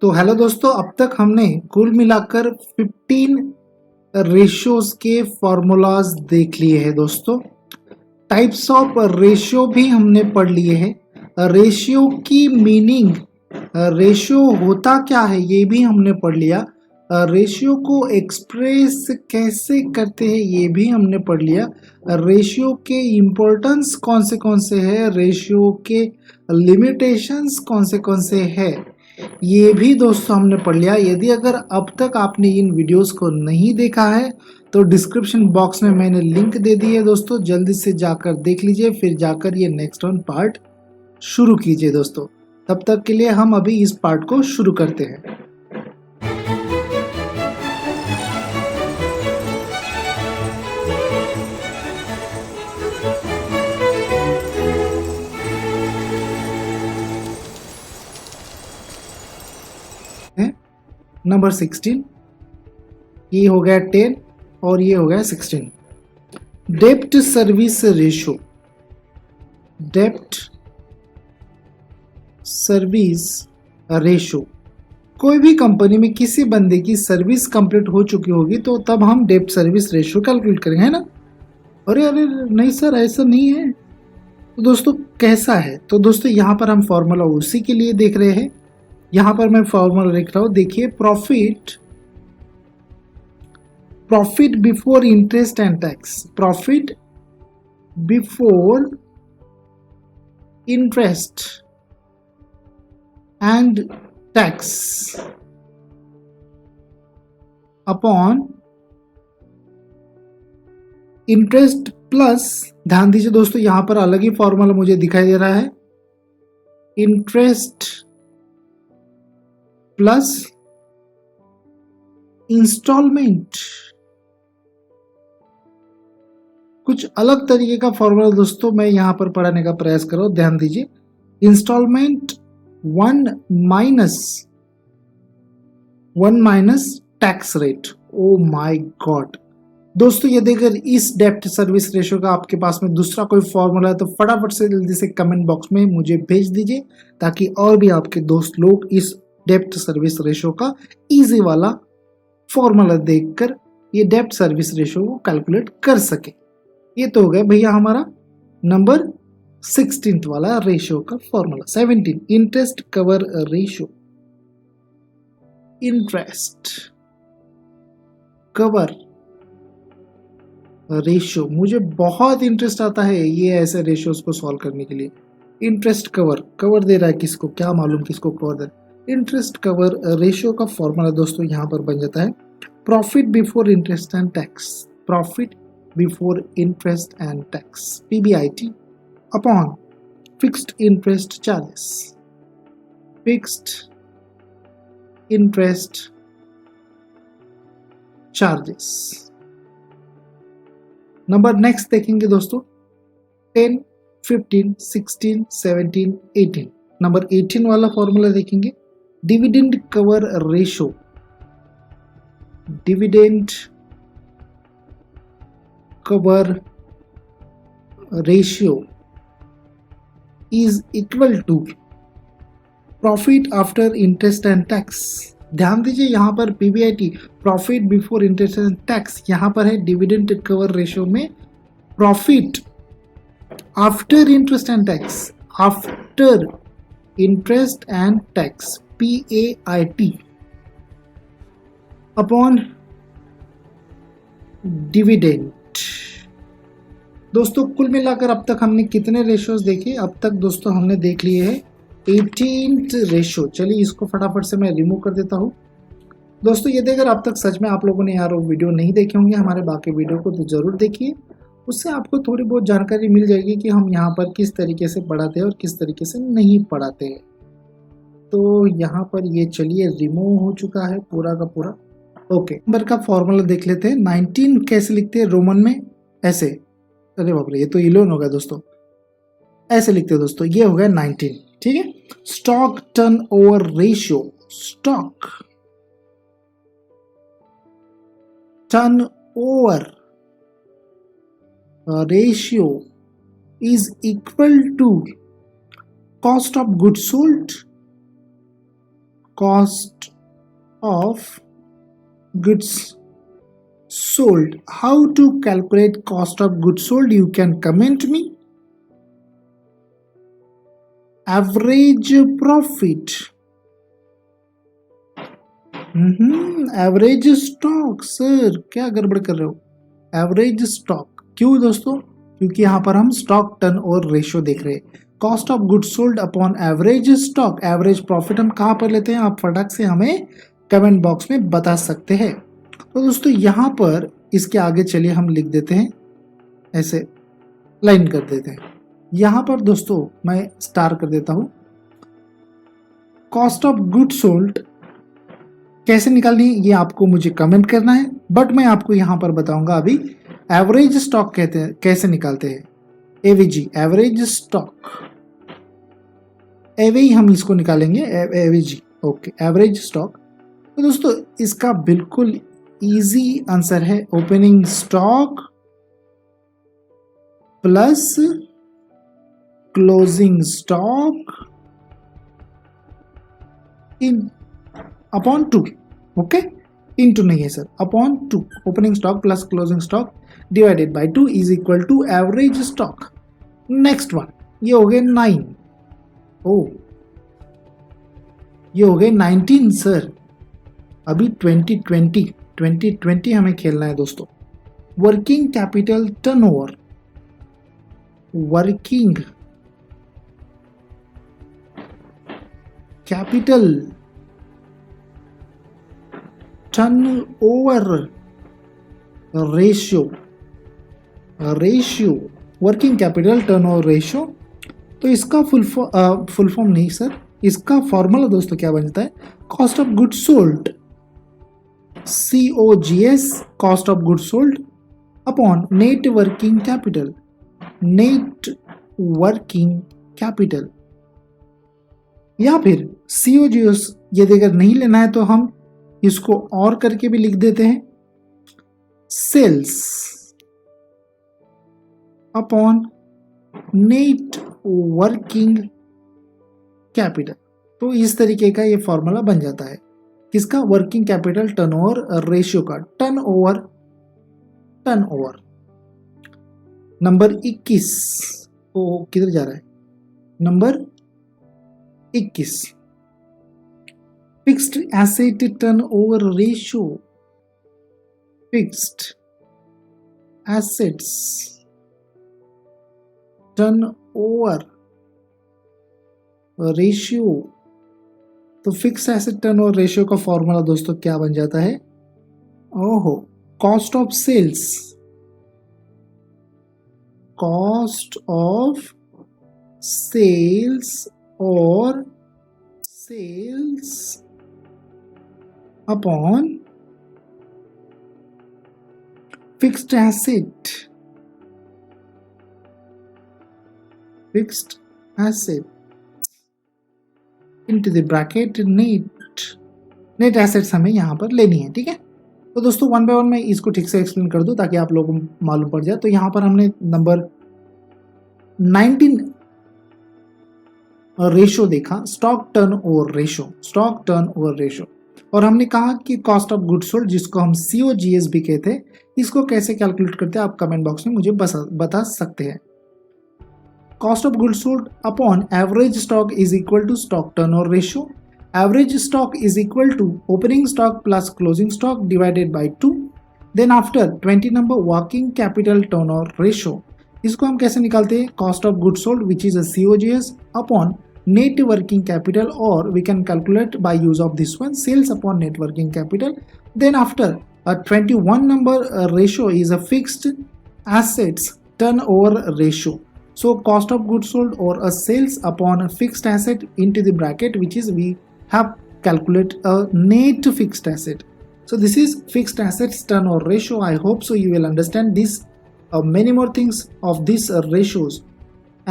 तो हेलो दोस्तों, अब तक हमने कुल मिलाकर 15 रेशियोज के फॉर्मूलाज देख लिए हैं दोस्तों। टाइप्स ऑफ रेशियो भी हमने पढ़ लिए हैं। रेशियो की मीनिंग, रेशियो होता क्या है ये भी हमने पढ़ लिया। रेशियो को एक्सप्रेस कैसे करते हैं ये भी हमने पढ़ लिया। रेशियो के इम्पोर्टेंस कौन से हैं, रेशियो के लिमिटेशंस कौन से हैं, ये भी दोस्तों हमने पढ़ लिया। यदि अगर अब तक आपने इन वीडियोस को नहीं देखा है तो डिस्क्रिप्शन बॉक्स में मैंने लिंक दे दी है दोस्तों, जल्दी से जाकर देख लीजिए, फिर जाकर ये नेक्स्ट वन पार्ट शुरू कीजिए दोस्तों। तब तक के लिए हम अभी इस पार्ट को शुरू करते हैं। नंबर 16, ये हो गया 10 और ये हो गया 16। डेब्ट सर्विस रेशियो, डेब्ट सर्विस रेशियो, कोई भी कंपनी में किसी बंदे की सर्विस कंप्लीट हो चुकी होगी तो तब हम डेब्ट सर्विस रेशियो कैलकुलेट करेंगे, है ना। अरे अरे नहीं सर, ऐसा नहीं है। तो दोस्तों कैसा है, तो दोस्तों यहाँ पर हम फॉर्मूला उसी के लिए देख रहे हैं। यहाँ पर मैं फॉर्मूला लिख रहा हूँ, देखिए, profit before interest and tax, profit before interest and tax upon interest plus, ध्यान दीजिए दोस्तों यहां पर अलग ही फॉर्मूला मुझे दिखाई दे रहा है, इंटरेस्ट प्लस इंस्टॉलमेंट। कुछ अलग तरीके का फॉर्मूला दोस्तों मैं यहां पर पढ़ाने का प्रयास करो, ध्यान दीजिए। Installment 1 minus tax rate. Oh my God दोस्तों, यदि अगर इस डेब्ट सर्विस रेशियो का आपके पास में दूसरा कोई फॉर्मूला है तो फटाफट से जल्दी से कमेंट बॉक्स में मुझे भेज दीजिए, ताकि और भी आपके दोस्त लोग इस डेब्ट सर्विस रेशियो का इजी वाला फॉर्मूला देखकर ये डेब्ट सर्विस रेशियो को कैलकुलेट कर सके। ये तो हो गया भैया हमारा नंबर 16 वाला रेशियो का formula. 17, interest cover ratio, interest cover ratio, मुझे बहुत इंटरेस्ट आता है ये ऐसे रेशियोज को सॉल्व करने के लिए। इंटरेस्ट कवर दे रहा है किसको, क्या मालूम किसको कवर दे रहा है। इंटरेस्ट कवर रेशियो का फॉर्मूला दोस्तों यहाँ पर बन जाता है profit before interest and tax, profit before interest and tax, PBIT, upon fixed interest charges, fixed interest charges. Number next देखेंगे दोस्तों 10, 15, 16, 17, 18। नंबर 18 वाला फॉर्मूला देखेंगे, dividend cover ratio, dividend cover ratio is equal to profit after interest and tax. ध्यान दीजिए यहाँ पर PBIT, profit before interest and tax, यहाँ पर है डिविडेंड कवर रेशियो में profit after interest and tax, after interest and tax, PAIT, upon dividend. दोस्तों कुल मिलाकर अब तक हमने कितने रेशियोज देखे, अब तक दोस्तों हमने देख लिए हैं 18 रेशियो। चलिए इसको फटाफट से मैं रिमूव कर देता हूँ। दोस्तों यदि अगर अब तक सच में आप लोगों ने यार वो वीडियो नहीं देखे होंगे हमारे बाकी वीडियो को, तो जरूर देखिए, उससे आपको थोड़ी बहुत जानकारी मिल जाएगी कि हम यहाँ पर किस तरीके से पढ़ाते हैं और किस तरीके से नहीं पढ़ाते हैं। तो यहाँ पर ये चलिए रिमूव हो चुका है पूरा का पूरा। ओके, नंबर का फॉर्मूला देख लेते हैं। 19 कैसे लिखते हैं रोमन में, ऐसे, अरे बाप रे ये तो 11 होगा दोस्तों, ऐसे लिखते हैं दोस्तों, ये हो गया 19, ठीक है। Stock turnover ratio, stock turnover ratio is equal to cost of goods sold cost of goods sold. How to calculate cost of goods sold? You can comment me. Average profit. Average stock. Sir क्या गड़बड़ कर रहे हो? Average stock क्यों दोस्तों? क्योंकि यहाँ पर हम स्टॉक टर्न और रेशियो देख रहे हैं। Cost of goods sold upon average stock, average profit हम कहाँ पर लेते हैं? आप फटाक से हमें कमेंट बॉक्स में बता सकते हैं। तो दोस्तों यहाँ पर इसके आगे चलिए हम लिख देते हैं, ऐसे लाइन कर देते हैं। यहाँ पर दोस्तों मैं स्टार कर देता हूँ। कॉस्ट ऑफ गुड्स सोल्ड कैसे निकालनी है ये आपको मुझे कमेंट करना है, बट मैं आपको यहाँ पर बताऊंगा अभी एवरेज स्टॉक कहते हैं कैसे निकालते हैं। एवीजी, एवरेज स्टॉक, एवे ही हम इसको निकालेंगे, एवीजी। Okay, average stock. तो दोस्तों इसका बिल्कुल इजी आंसर है opening stock plus closing stock in upon 2। Okay, into नहीं है sir, upon 2। Opening stock plus closing stock divided by 2 is equal to average stock. Next one, ये हो गए 9। ओ, ये हो गए 19 सर। अभी 2020 हमें खेलना है दोस्तों। Working capital turnover, working capital turnover ratio, working capital turnover ratio. तो इसका फुल फॉर्म नहीं सर, इसका फॉर्मूला दोस्तों क्या बनता है? Cost of goods sold, COGS, cost of goods sold upon net working capital, net working capital. या फिर COGS यदि अगर नहीं लेना है तो हम इसको और करके भी लिख देते हैं, sales upon net working capital. तो इस तरीके का ये फॉर्मूला बन जाता है किसका? वर्किंग कैपिटल टर्नओवर रेशियो का। टर्नओवर नंबर 21, ओ किधर जा रहा है? Number 21, fixed asset turnover ratio, fixed assets turnover ratio. तो फिक्स्ड एसेट टर्नओवर रेशियो का फॉर्मूला दोस्तों क्या बन जाता है? ओहो, cost of sales, cost of sales और sales upon fixed asset, fixed asset into the bracket net assets हमें यहां पर लेनी है। ठीक है, तो दोस्तों वन बाय वन मैं इसको ठीक से एक्सप्लेन कर दूं ताकि आप लोगों को मालूम पड़ जाए। तो यहां पर हमने नंबर 19 रेशो देखा, stock turnover ratio, stock turnover ratio. और हमने कहा कि कॉस्ट ऑफ गुड्स सोल्ड, जिसको हम COGS भी कहते हैं, इसको कैसे कैलकुलेट करते हैं आप कमेंट बॉक्स में मुझे बता सकते हैं। Cost of goods sold upon average stock is equal to stock turnover ratio. Average stock is equal to opening stock plus closing stock divided by 2। Then after 20 number working capital turnover ratio. इसको हम कैसे निकालते हैं? Cost of goods sold which is COGS upon net working capital, or we can calculate by use of this one, sales upon net working capital. Then after a 21 number ratio is a fixed assets turnover ratio. So cost of goods sold or a sales upon a fixed asset into the bracket, which is we have calculate a net fixed asset. So this is fixed assets turnover ratio. I hope so you will understand this, many more things of these ratios.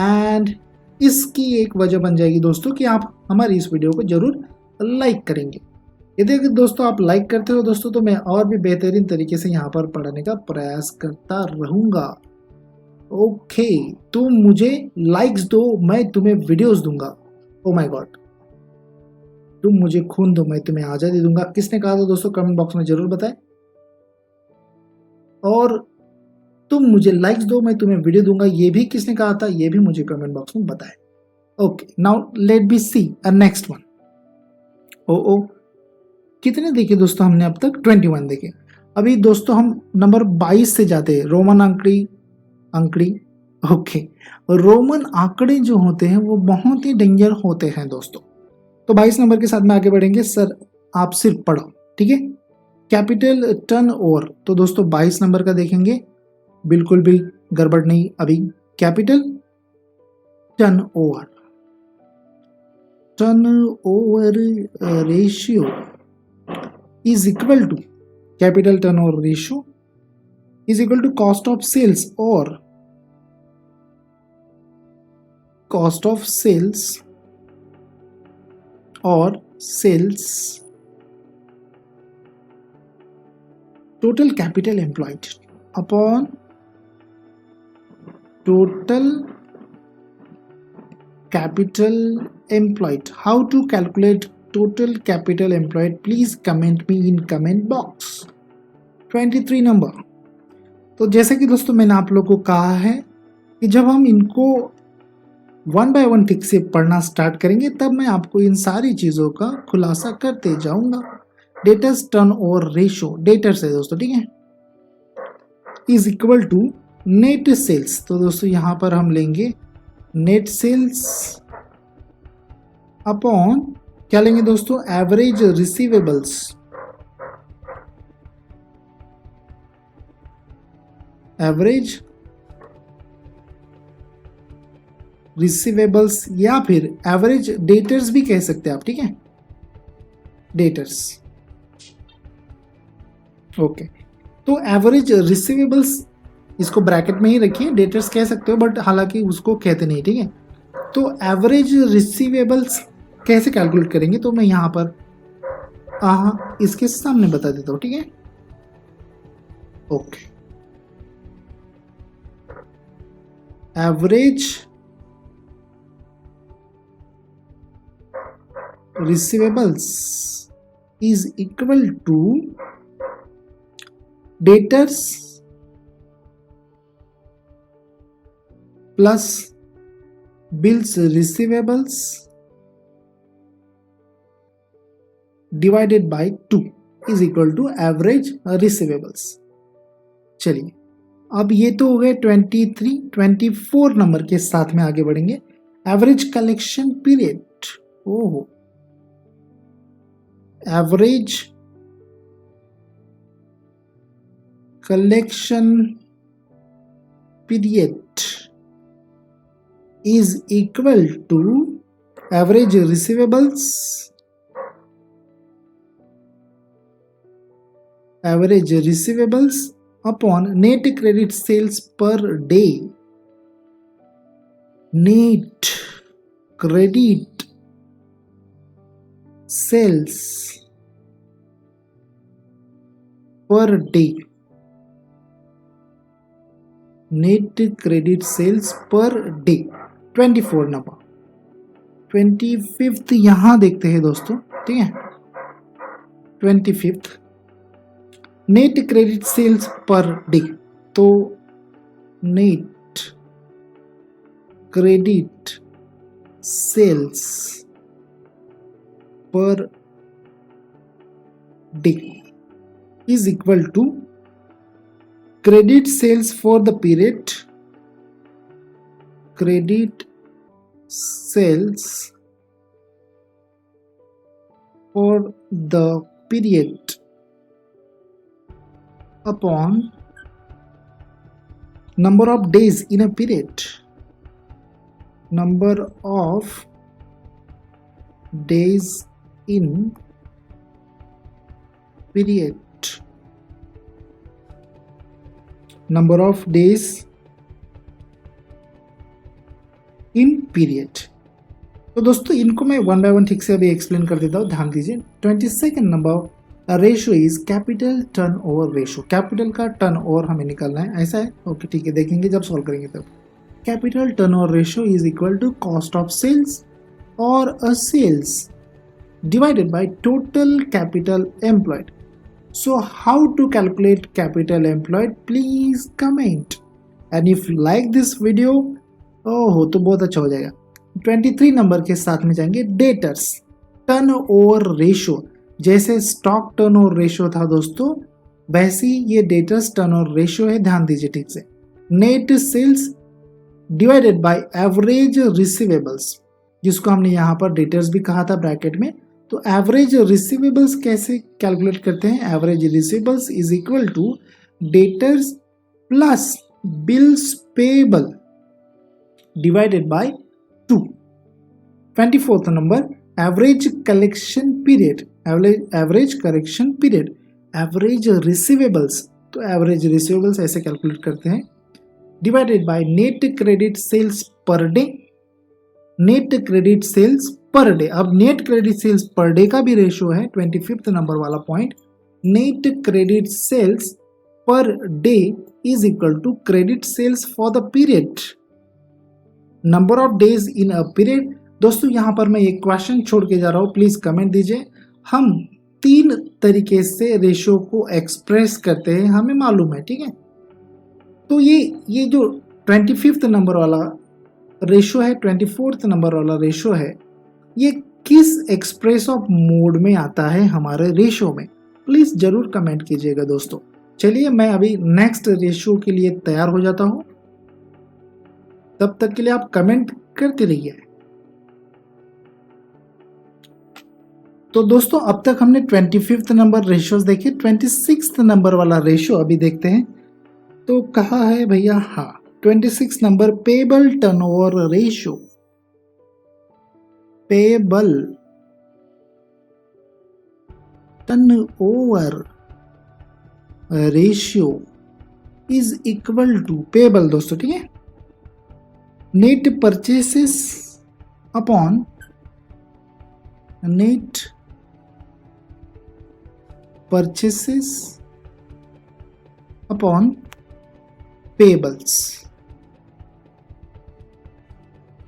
And इसकी एक वजह बन जाएगी दोस्तों कि आप हमारी इस वीडियो को जरूर लाइक करेंगे। यदि अगर दोस्तों आप लाइक करते हो दोस्तों तो मैं और भी बेहतरीन तरीके से यहाँ पर पढ़ाने का प्रयास करता रहूँगा। ओके, तुम मुझे लाइक्स दो, मैं तुम्हें वीडियोस दूंगा। ओ माय गॉड, तुम मुझे खून दो मैं तुम्हें आज़ादी दूंगा, किसने कहा था दोस्तों कमेंट बॉक्स में जरूर बताएं। और तुम मुझे लाइक्स दो मैं तुम्हें वीडियो दूंगा, ये भी किसने कहा था, ये भी मुझे कमेंट बॉक्स में बताएं। Okay, now let be see a next one. ओ कितने देखे दोस्तों हमने अब तक? 21 देखे। अभी दोस्तों हम नंबर 22 से जाते हैं। रोमन अंकड़ी। ओके, रोमन आंकड़े जो होते हैं वो बहुत ही डेंजर होते हैं दोस्तों। तो 22 नंबर के साथ में आगे बढ़ेंगे। सर आप सिर्फ पढ़ो, ठीक है। कैपिटल टर्न ओवर, तो दोस्तों 22 नंबर का देखेंगे, बिल्कुल भी गड़बड़ नहीं। अभी capital turnover ratio is equal to, capital turnover ratio is equal to cost of sales or sales total capital employed upon total capital employed. How to calculate total capital employed? Please comment me in comment box. 23 number. तो जैसे कि दोस्तों मैंने आप लोगों को कहा है कि जब हम इनको वन बाय वन ठीक से पढ़ना स्टार्ट करेंगे तब मैं आपको इन सारी चीज़ों का खुलासा करते जाऊंगा। Debtors turnover ratio, debtors है दोस्तों, ठीक है, is equal to net sales. तो दोस्तों यहाँ पर हम लेंगे नेट सेल्स अपॉन क्या लेंगे दोस्तों, एवरेज रिसीवेबल्स। एवरेज रिसीवेबल्स या फिर एवरेज डेटर्स भी कह सकते हैं आप, ठीक है, डेटर्स। ओके, तो एवरेज रिसीवेबल्स इसको ब्रैकेट में ही रखिए, डेटर्स कह सकते हो बट हालांकि उसको कहते नहीं, ठीक है। तो एवरेज रिसीवेबल्स कैसे कैलकुलेट करेंगे, तो मैं यहां पर इसके सामने बता देता हूं, ठीक है। Okay, average receivables is equal to debtors plus bills receivables divided by 2 is equal to average receivables। चलिए, अब ये तो हो गए 23। 24 नंबर के साथ में आगे बढ़ेंगे। Average collection period. ओहो, average collection period is equal to average receivables upon net credit sales per day. Net credit sales per day, net credit sales per day। 24 number. 25th यहां देखते हैं दोस्तों, ठीक है। 25th net credit sales per day, तो net credit sales per day is equal to credit sales for the period, credit sales for the period upon number of days in a period, number of days in period, number of days in period। तो दोस्तों इनको मैं one by one ठीक से अभी explain कर देता हूँ, ध्यान दीजिए। 22nd number ratio is capital turnover ratio. Capital का टर्न ओवर हमें निकालना है, ऐसा है। ओके, ठीक है, देखेंगे जब सॉल्व करेंगे तब। Capital turnover ratio is equal to cost of sales और uh sales divided by total capital employed. So how to calculate capital employed? Please comment. And if you like this video, हो तो बहुत अच्छा हो जाएगा। 23 number के साथ में जाएंगे डेटर्स टर्न ओवर रेशो। जैसे स्टॉक टर्न ओवर रेशो था दोस्तों, वैसे ही ये डेटर्स टर्न ओवर रेशो है, ध्यान दीजिए ठीक से। Net sales divided by average receivables, जिसको हमने यहाँ पर डेटर्स भी कहा था ब्रैकेट में। तो एवरेज रिसीवेबल्स कैसे कैलकुलेट करते हैं? Average receivables is equal to debtors plus bills payable divided by 2। 24th number average collection period, average correction period, average receivables. तो एवरेज रिसीवेबल्स ऐसे कैलकुलेट करते हैं, divided by net credit sales per day. Net credit sales per day, अब net credit sales per day का भी ratio है 25th number वाला point. Net credit sales per day is equal to credit sales for the period. Number of days in a period. दोस्तों यहाँ पर मैं एक क्वेश्चन छोड़ के जा रहा हूँ, प्लीज कमेंट दीजिए। हम 3 तरीके से रेशियो को एक्सप्रेस करते हैं, हमें मालूम है, ठीक है। तो ये जो 25th नंबर वाला रेशियो है, 24th नंबर वाला रेशियो है, ये किस एक्सप्रेस ऑफ मोड में आता है हमारे रेशियो में? प्लीज जरूर कमेंट कीजिएगा दोस्तों। चलिए मैं अभी नेक्स्ट रेशियो के लिए तैयार हो जाता हूं, तब तक के लिए आप कमेंट करते रहिए। तो दोस्तों अब तक हमने 25th नंबर रेशियोज देखे। 26th नंबर वाला रेशियो अभी देखते हैं। तो कहा है भैया, हाँ 26 number payable turnover ratio. Payable turnover ratio is equal to payable दोस्तों, ठीक है, net purchases upon net purchases upon payables,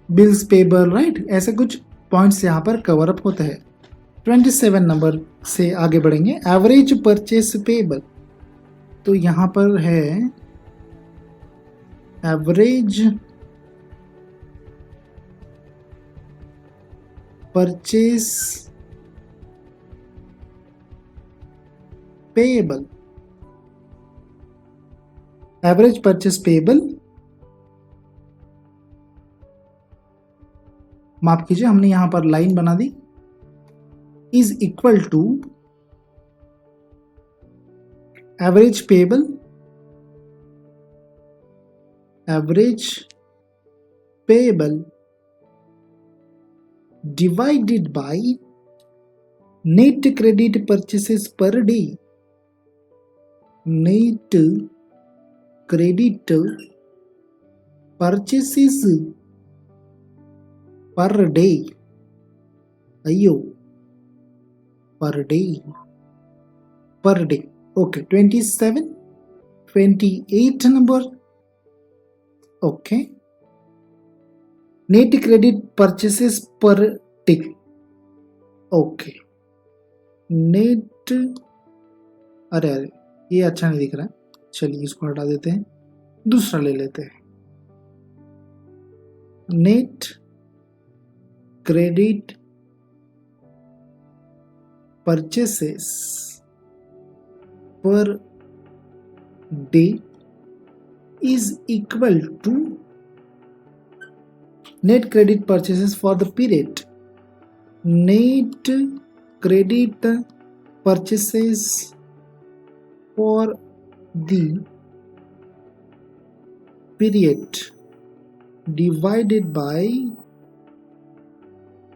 bills payable, right. ऐसे कुछ पॉइंट्स यहां पर कवर अप होते हैं। 27 नंबर से आगे बढ़ेंगे, एवरेज परचेस पेबल। तो यहां पर है average purchase payable, average purchase payable, माफ कीजिए हमने यहां पर लाइन बना दी, is equal to average payable, average payable divided by net credit purchases per day, net credit purchases per day, अयो per day, okay। 27, 28 number, okay, net credit purchases per day, okay. Net, अरे ये अच्छा नहीं दिख रहा है, चलिए इसको हटा देते हैं, दूसरा ले लेते हैं। Net credit purchases per day is equal to net credit purchases for the period, net credit purchases for the period divided by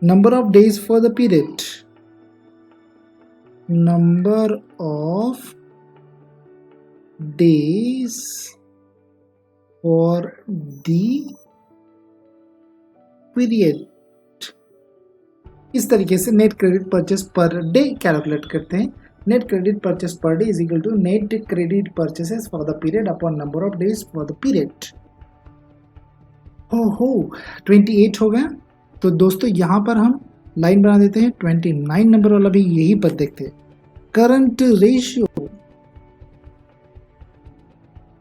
number of days for the period, number of days for the period. इस तरीके से net credit purchase per day calculate करते हैं। Net credit purchase per day is equal to net credit purchases for the period upon number of days for the period. हो 28 हो गया। तो दोस्तों यहाँ पर हम लाइन बना देते हैं। 29 नंबर वाला भी यही पद देखते हैं। करंट रेशियो,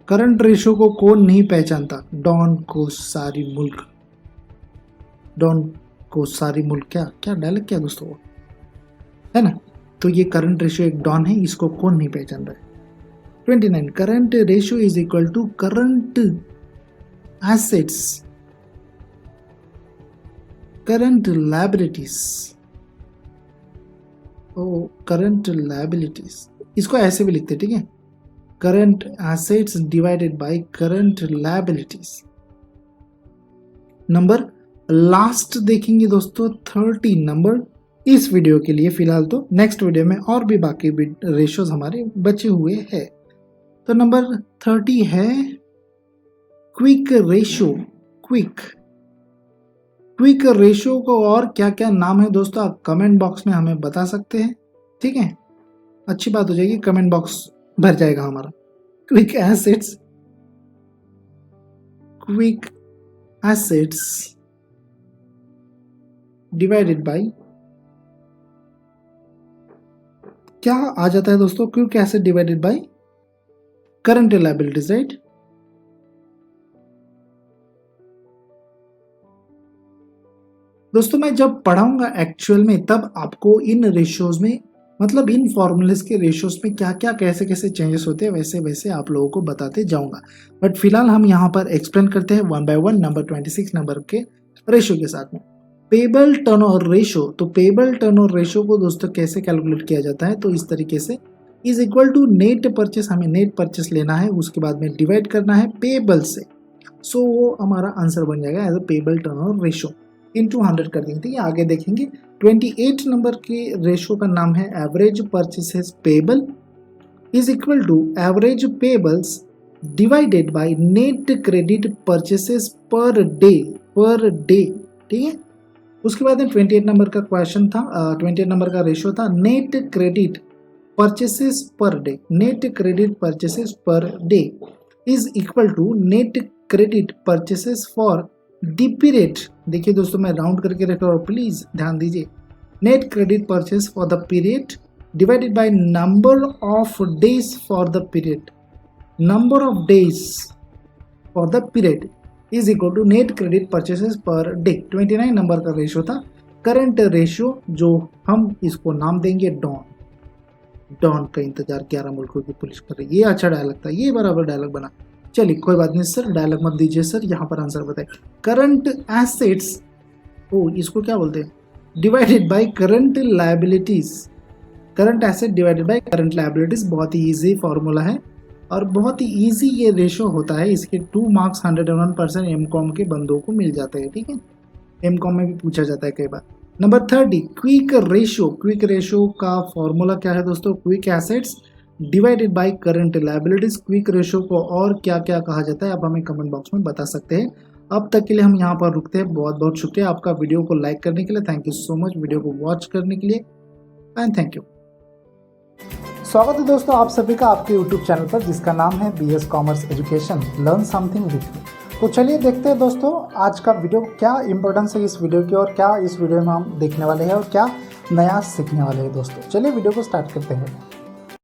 करंट रेशियो को कौन नहीं पहचानता? डॉन को सारी मुल्क, डॉन को सारी मुल्क, क्या क्या डायलॉग क्या दोस्तों है ना। तो ये करंट रेशियो एक डॉन है, इसको कौन नहीं पहचान रहा है। 29 current ratio is equal to current assets, current liabilities. Oh current liabilities, इसको ऐसे भी लिखते हैं, ठीक है, current assets divided by current liabilities. Number last देखेंगे दोस्तों 30 नंबर इस वीडियो के लिए फिलहाल। तो नेक्स्ट वीडियो में और भी बाकी रेशियोज हमारे बचे हुए हैं। तो नंबर 30 है quick ratio. Quick, quick ratio को और क्या क्या नाम है दोस्तों आप कमेंट बॉक्स में हमें बता सकते हैं, ठीक है, अच्छी बात हो जाएगी, कमेंट बॉक्स भर जाएगा हमारा। Quick assets, quick assets divided bye क्या आ जाता है दोस्तों? Quick asset divided by current liabilities, right. दोस्तों मैं जब पढ़ाऊंगा एक्चुअल में तब आपको इन रेशियोज में, मतलब इन फॉर्मूलेस के रेशियोज में क्या क्या कैसे कैसे चेंजेस होते हैं वैसे वैसे आप लोगों को बताते जाऊंगा। बट फिलहाल हम यहाँ पर एक्सप्लेन करते हैं 1 बाय 1 नंबर 26 नंबर के रेशियो के साथ में। पेबल टर्नओवर रेशियो, तो पेबल टर्नओवर रेशियो को दोस्तों कैसे कैलकुलेट किया जाता है? तो इस तरीके से is equal to net purchase, हमें नेट परचेस लेना है, उसके बाद में डिवाइड करना है पेबल से। सो वो हमारा आंसर बन जाएगा as a payable turnover ratio into 100 कर देंगे। ठीक है, आगे देखेंगे 28 नंबर के रेशियो का नाम है average purchases payable is equal to average payables divided by net credit purchases per day, per day, ठीक है। उसके बाद में 28 नंबर का क्वेश्चन था, 28 नंबर का रेशियो था net credit purchases per day, net credit purchases per day is equal to net credit purchases for the period. देखिए दोस्तों मैं राउंड करके रख रहा हूँ, प्लीज ध्यान दीजिए। Net credit purchase for the period divided by number of days for the period, number of days for the period is equal to net credit purchases per day. 29 number का ratio था current ratio, जो हम इसको नाम देंगे don. Don का इंतजार 11 मुल्कों की पुलिस कर रही है। ये अच्छा डायलॉग था, ये बराबर डायलॉग बना। चलिए कोई बात नहीं सर, डायलॉग मत दीजिए सर, यहाँ पर आंसर बताए। करंट एसेट्स, ओ इसको क्या बोलते हैं, divided by current liabilities, current asset divided by current liabilities. बहुत ही इजी फॉर्मूला है और बहुत ही इजी ये रेशो होता है। इसके 2 मार्क्स 101% एमकॉम के बंदों को मिल जाते हैं, ठीक है, एमकॉम में भी पूछा जाता है कई बार। Number 30 quick ratio. Quick ratio का फॉर्मूला क्या है दोस्तों? Quick assets divided by current liabilities. Quick ratio को और क्या क्या कहा जाता है आप हमें कमेंट बॉक्स में बता सकते हैं। अब तक के लिए हम यहाँ पर रुकते हैं। बहुत बहुत शुक्रिया आपका वीडियो को लाइक करने के लिए, thank you so much video को वॉच करने के लिए एंड थैंक यू। स्वागत है दोस्तों आप सभी का आपके YouTube चैनल पर जिसका नाम है BS commerce education learn something with me. तो चलिए देखते हैं दोस्तों आज का वीडियो, क्या इंपॉर्टेंस है इस वीडियो की और क्या इस वीडियो में हम देखने वाले हैं और क्या नया सीखने वाले हैं दोस्तों। चलिए वीडियो को स्टार्ट करते हैं।